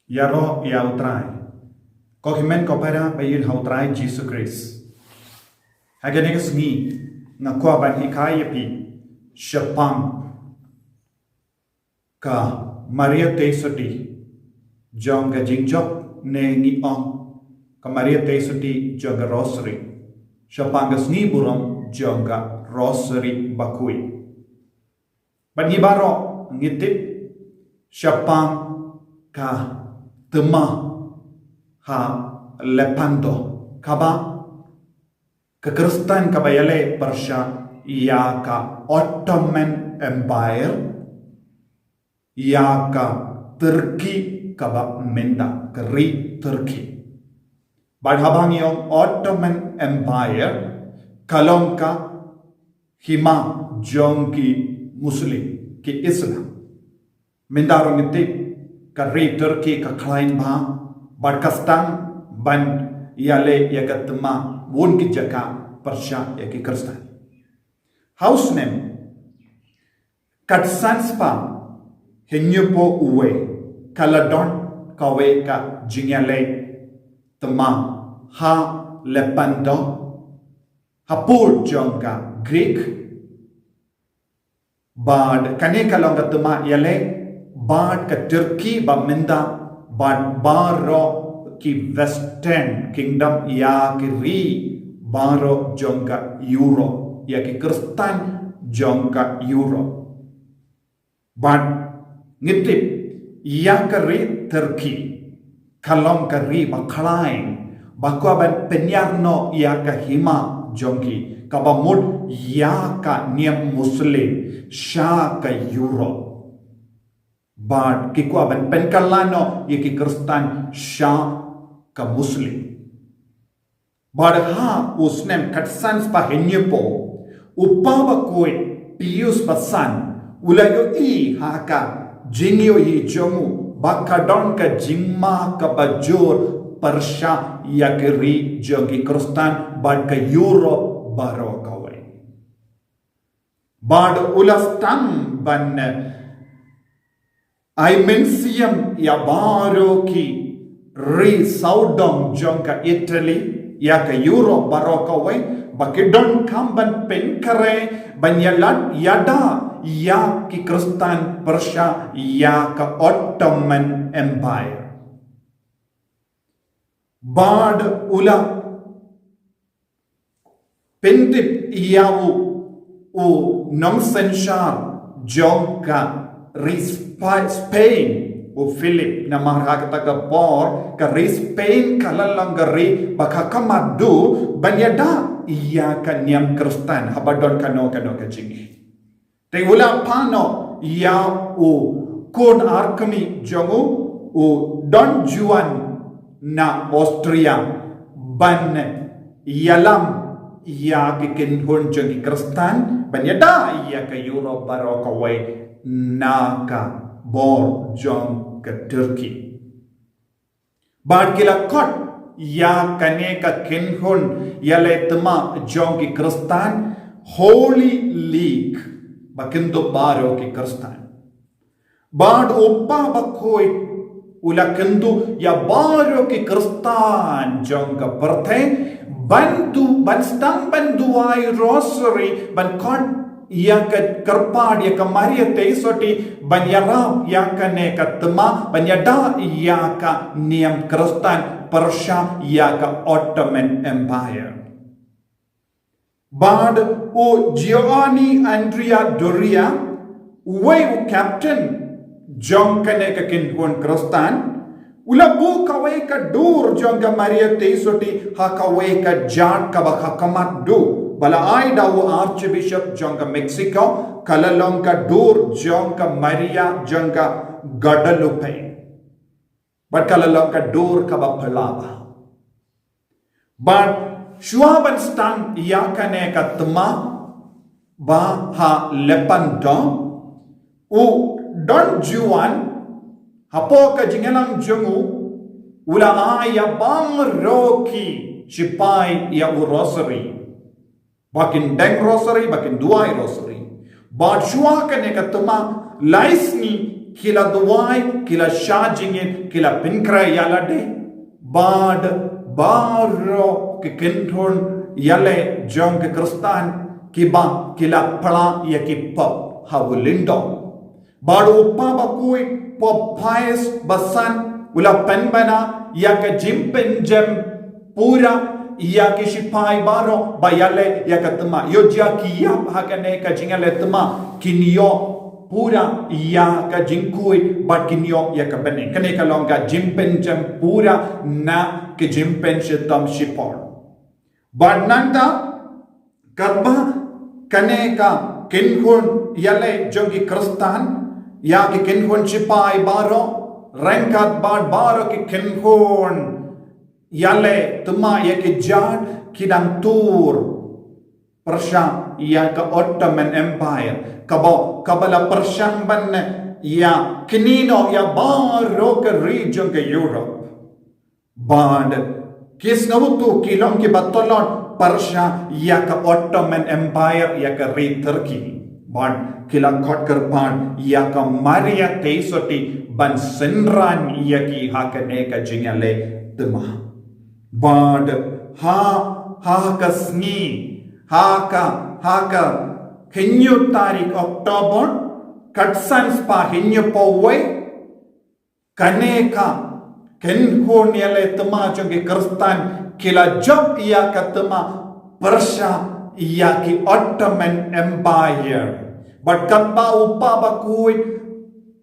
Ya ro ya utrai. Ko himen ko para bayin ha utrai Jesus Christ. Hagani ka sungi nga kwa ban hikai pi shapang ka Maria Tesoti jong ga jingjok ne ni ong ka Maria Tesoti jong ga rosary. Shapang ga sungi buram jong ga rosary bakui. Ban hibaro ngitip shapang ka tema ha lepando kaba kekristan kabayale Persia ia ka Ottoman Empire ia ka Turki kaba menda keri Turki badhabang yung Ottoman Empire kalong ka hima jong ki Muslim ki Islam mendarong itip kari Turki ka klain ba barkastang ban yale yagatma won ki jaka Persia ya ki Kristen house name katsanspa henyupo uwe kaladon kawe ka jingyale tma ha lepando hapur jongka Greek bad kane kalonga tma yale bad ka Turki ba menda bad baro ki Western Kingdom ya ki ri baro jongka Euro ya ki Kristen jongka Euro bad ngitip ya ka ri Turki kalong ka ri ba klain bakwa ban penyarno ya ka hima jongki kabamud ya ka niam Muslim sha ka Euro bad kikwa ban penkalano yaki Kristen sha ka Muslim bad ha usnem katsans pa henyepo upaba koi pius pasan ulayo I haka jingyo yi jomu bakadon ka jimma ka bajur Persha yakiri jogi Kristen bad ka Europe baro kawai bad ulastam ban Imensium ya baro ki ri saudom jongka Italy ya ka Europe baroka we bakidon kamban penkare banyalat yada ya ki Kristen Persia ya ka Ottoman Empire bad ula pentip iyawu u nonsenshar jongka Spain o Philip na makakata ka por ka Spain kalalang gari baka kamadu banyada iya kanyang Kristen habadon kano ka jingi te wala pano iya o kon arkami jongu o Don Juan na Austria ban yalam iya kikinhon jongi Kristen banyada iya ka Europe baro kawai naka bor jong ka Turkey bad kila kot ya kane ka kinhun yale tma jong ki Kristen Holy League bakindo baro ki Kristen bad oppa bakoi ula kindu ya baro ki Kristen jong ka perthe bantu banstang banduai rosary ban kot ia ka kerpad ia ka Maria Tesoti banyara ia ka ne ka tma banyada ia ka niam Kristen Persia ia ka Ottoman Empire bad o Giovanni Andrea Doria uwe captain jong ka ne ka kinhon Kristen ula bu kawe ka dur jong ka Maria Tesoti ha kawe ka jat ka baka kamat du bala ai dawo Archbishop jong ka Mexico kalalong ka dur jong ka Maria jong ka Guadalupe but kalalong ka dur ka ba palaba but shuaban stang yakane ka tma ba ha lepando u Don Juan hapo ka jingalang jongu ula aya bang roki sipai ya u rosary bakin deng rosary bakin duai rosary bad shua kane ka tma laisni kila duwai, kila syajingin, kila pinkrai yalade, bad baro ke kenton yale jong ke kristan, kiba kila pala ya kipap hawulindo. Baru upa bakui pop pais basan ula penbana ya ke jimpen jem pura ya ki sipai baro bayale ya katema yo dia ki ya hakane ka jingale tema kinyo pura ya ka jingkui bat kinyo ya ka bene kane ka longa jimpen jam pura na ke jimpen shetam shipor bat nanda karba kane ka kinhun yale jogi kristan ya ki kinhun sipai baro rengkat bat baro ki kinhun yale tuma ya ke jad kidang tur Persia ya ke Ottoman Empire kabala Persian ban ya kinino ya baro ke region ke Europe band kis ngabutu kilong ki batolon Persia ya ke Ottoman Empire ya ke re Turkey band kila kot kerban ya ke Maria Teisoti ban senran ya ki hakane ka jingale tuma bad ha kasni ha ka henyu tarik Oktober katsan spa henyu powai kaneka kenhon yale tama joge kristan kila job iya katama Persia iya ki Ottoman Empire but katba upa bakui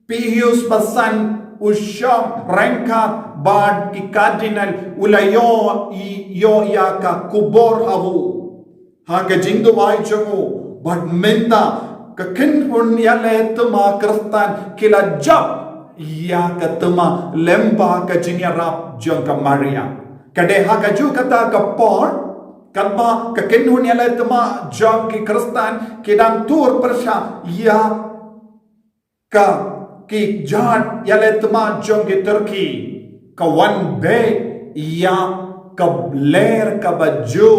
Pius pasan usyam rengkat bad ki cardinal ulayo yo ya ka kubor havu ha ka jingdu wai changu bad menda ka kinhun yale tama kristan kila jab ya ka tama lemba ka jinyarap jong ka Maria kade ha ka ju kata ka por kalba ka kinhun yale tama jong ki kristan kidang tur Persia ya ka ki jad yale tama jong ki Turkey ka one day ya ka ler ka baju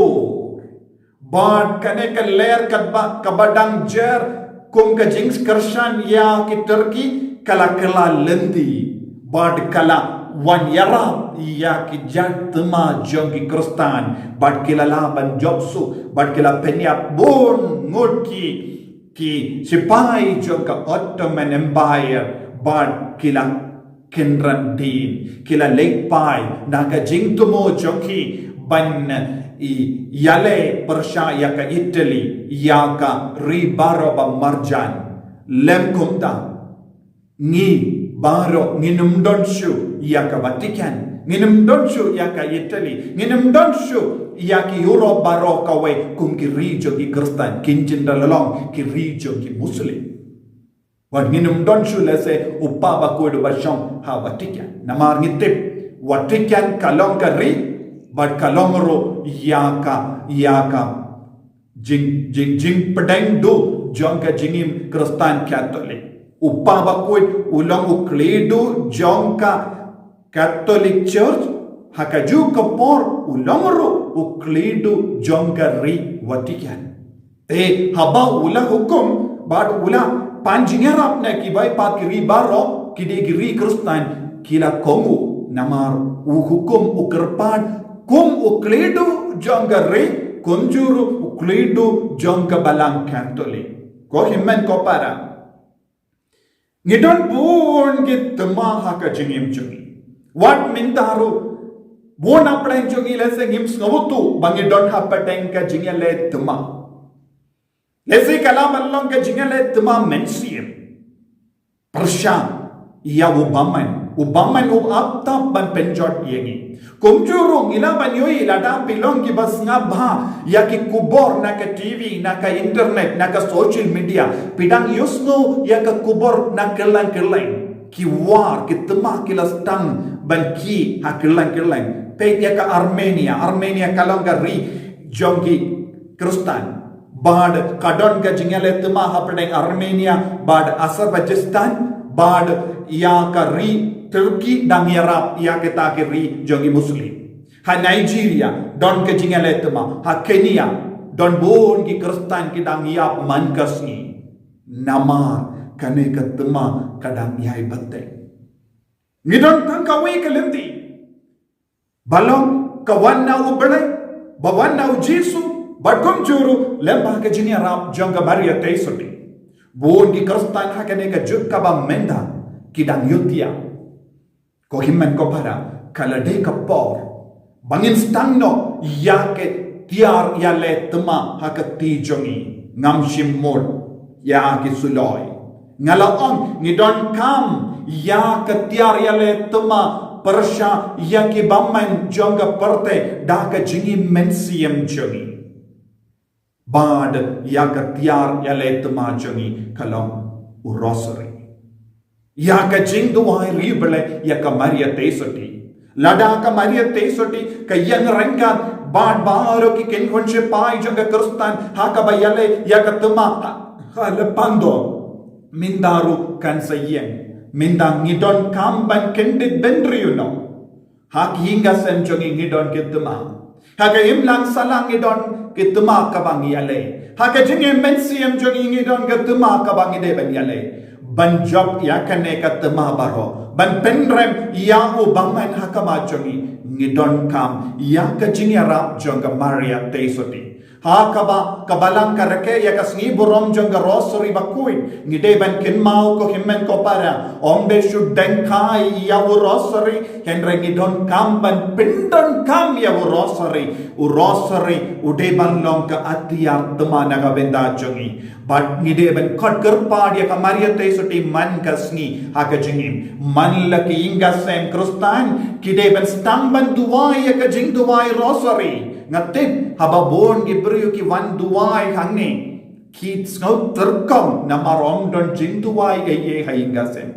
bad kane ka ler ka badang jer kum ka jings kershan ya ki Turkey kala lendi bad kala wan yara ya ki jad tama jong ki kristan bad kila laban jobsu bad kila penyap bon ngut ki sipai jong ka Ottoman Empire bad kila Kinran din kila lekpai naga jingtumo joki ban yale Persia ya ka Italy ya ka ribaro ba marjan lemkumta ngi baro nginum donshu ya ka Vatican nginum donshu ya ka Italy nginum donshu ya ki Europe baro ka we kum ki region ki Kristen kinjin dalalong ki region ki Muslim Wat nginum donshu lese upa bakudu bashong ha Vatican. Namar ngitip Vatican kalong kari but kalong ro yaka jing pedeng do jong ka jingim Kristen Catholic. Upa bakud ulong ukledu jong ka Catholic Church hakaju kapor ulong ro ukledu jong kari Vatican. Haba ula hukum bad ula panjingerap na kibay pat kiri baro kidi kiri Kristen kila kongu namar uhukum ukerpan kum ukledu jongga re kunjuru ukledu jongga balang Catholic ko himmen ko para ngidon pun ki temaha ka jingim jungi wat mintaru bon apden jungi lese ngim snobutu bangidon hapateng ka jingele tema Lezi kalam allong ke jingale tuma mensir Persia ya ubaman abta ban penjot yengi kumjurung ila ban yoi lada pilong ki bas ngabha ya ki kubor na ka TV na ka internet na ka social media pidang yusno ya ka kubor na kelang ki war ki tuma kilas tang ban ki ha kelang pe ya ka Armenia kalong ka ri jongi Kristen bad kadon ka jingale tuma hapdeng Armenia bad Azerbaijan bad ya ka ri Turkey dang yarap ya kita ke ri jongi Muslim ha Nigeria don ka jingale tuma ha Kenya don bon ki Kristen ki dang yap man kasni namar kane katma kadang yai bate ngidon tang kawi kalenti balong kawanna ubele bawanna ujisu badkom juru lemba ka jini arab jonga maria teisoti bon ki kristan hakane ka jukka ba menda kidang yutia ko himmen ko para kalade ka por bangin stangno yake tiar yale tma hakati jongi ngam shimmol ya ki suloi ngalaong ngidon kam ya ka tiar yale tma persha ya ki bamman jonga perte da ka jingi mensiem jongi bad ya ka tiar yale tma jongi kalong urosari ya ka jing duai ribele ya ka maria teisoti lada ka maria teisoti ka yang rangkat bad baro ki ken konche pai jonga kristan ha ka bayale ya ka tma halepando mindaru kan sayeng mindang ngidon kamban kendit bendriuno hak hinga sen jongi ngidon kitma haka imlang salang ngidon kitma kabang yale haka jinge mensiem jongi ngidon kitma kabang ide ben yale ban job yakane katma baro ban pendrem ya ubangan hakama jongi ngidon kam yaka jinge rap jonga maria teisoti hakaba kabalang karake yakasngi burom jonga rosary bakuin ngide ban kinmau ko himmen ko para ombe should denkai ya rosary henre ngidon kamban pindon kam ya rosary ude ban long ka atia tmana ga benda jongi but ngide ban kot kerpad ya kamaria teisoti man kasni haka jingim man laki inga sem kristan kide ban stamban duai ya ka jing duai rosary ngatin hababon gibriu ki wan duai hangne kit ngau terkom namarom don jing duai ye hainga sem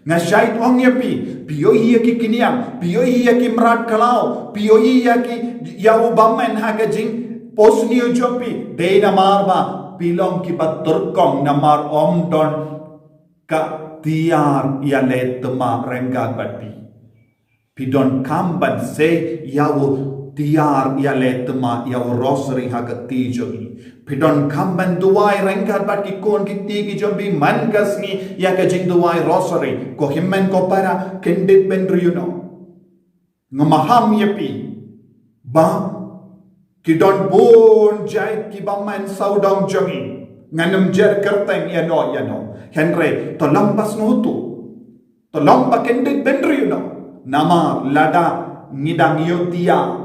ngashait ong yapi pioi ki kiniam pioi ki mrat kalau pioi ki yau bamen haga jing posniu jopi de namarba pilong ki bat terkom namar om don ka tiar ya letma rengga bati pidon kamban se yau tiar ya letma ya rosary hakati jogi pidon kamban duai rengkat bat ki kon ki tigi jombi man kasni ya ka jing duai rosary ko himmen ko para kendit bendriuno ngamaham yapi ba kidon bon jai ki baman saudong jogi nganam jer kerteng ya no henre to lampas ngutu to lomba kendit bendriuno nama lada ngidang yotia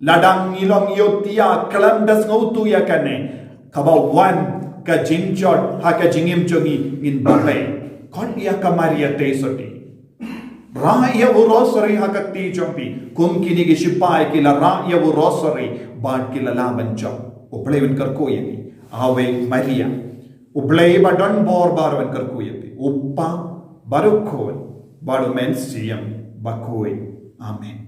ladang ngilong yotia kelandas ngautu ya kane kabawan ka jinjot ha ka jingim jongi ngin bape kon ya ka maria teisoti ra ya rosary ha ka ti jompi kum kini gi shipai ki la ra ya rosary bad ki la laban jom upleven kar ko yemi ave maria uplei badon bor barwan kar ko yemi uppa barukon baru men siam bakoi amen.